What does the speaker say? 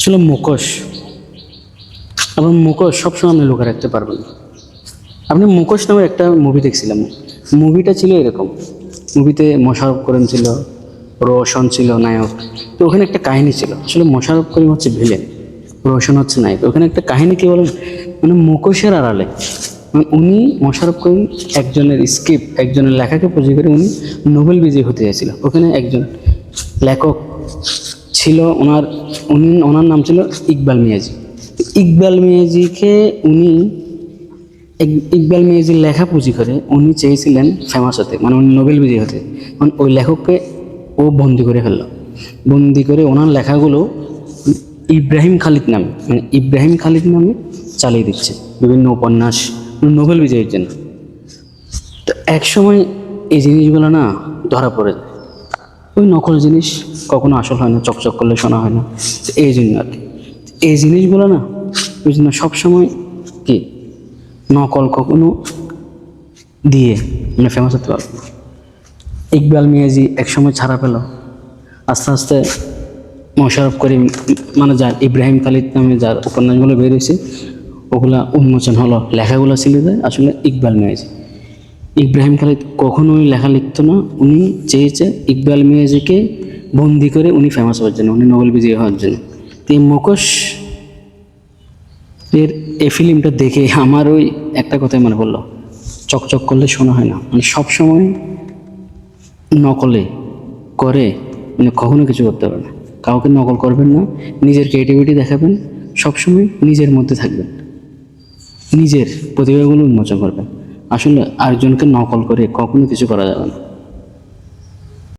আসলে মুখোশ এবং মুখোশ সবসময় আপনি লুকিয়ে রাখতে পারবেন না। আপনি মুখোশ নামে একটা মুভি দেখছিলাম, মুভিটা ছিল এরকম। মুভিতে মোশাররফ করিম ছিল, রোশন ছিল নায়ক। তো ওখানে একটা কাহিনী ছিল, আসলে মোশাররফ করিম হচ্ছে ভিলেন, রোশন হচ্ছে নায়ক। ওখানে একটা কাহিনী কি বলেন, মানে মুখোশের আড়ালে উনি মোশাররফ করিম একজনের স্ক্রিপ্ট, একজনের লেখাকে পুঁজি করে উনি নোবেল বিজয়ী হতে চেয়েছিল। ওখানে একজন লেখক ছিল, ওনার নাম ছিল ইকবাল মিয়াজি। ইকবাল মিয়াজিকে উনি ইকবাল মিয়াজির লেখা পুঁজি করে উনি চেয়েছিলেন ফেমাস হতে, মানে উনি নোবেল বিজয়ী হতে। মানে ওই লেখককে ও বন্দি করে ফেললো, বন্দি করে ওনার লেখাগুলো ইব্রাহিম খালিদ নামে, মানে ইব্রাহিম খালিদ নামে চালিয়ে দিচ্ছে বিভিন্ন উপন্যাস নোবেল বিজয়ীর জন্য। তো এক সময় এই জিনিসগুলো না ধরা পড়ে যায়। ওই নকল জিনিস কখনো আসল হয় না, চকচক করলে শোনা হয় না। তো এই জন্য আর কি এই জিনিসগুলো না, ওই জন্য সবসময় কি নকল কখনো দিয়ে মানে ফেমাস হতে পারবো না। ইকবাল মিয়াজি একসময় ছাড়া পেল, আস্তে আস্তে মোশাররফ করিম মানে যার ইব্রাহিম খালিদ নামে যার উপন্যাসগুলো বের হয়েছে ওগুলা উন্মোচন হলো, লেখাগুলো ছিল যে আসলে ইকবাল মিয়াজি। ইব্রাহিম খালিদ কখনোই লেখা লিখতো না, উনি চেয়েছে ইকবাল মিয়াজিকে বন্দি করে উনি ফেমাস হওয়ার জন্য, উনি নোবেল বিজয়ী হওয়ার জন্য। তো এই মুখোশ এর এই ফিল্মটা দেখে আমার ওই একটা কথাই মনে পড়লো, চকচক করলে শোনা হয় না। মানে সবসময় নকলে করে মানে কখনো কিছু করতে পারবে না। কাউকে নকল করবেন না, নিজের ক্রিয়েটিভিটি দেখাবেন, সবসময় নিজের মধ্যে থাকবেন, নিজের প্রতিভাগুলো উন্মোচন করবেন। আসলে আরেকজনকে নকল করে কখনো কিছু করা যাবে না।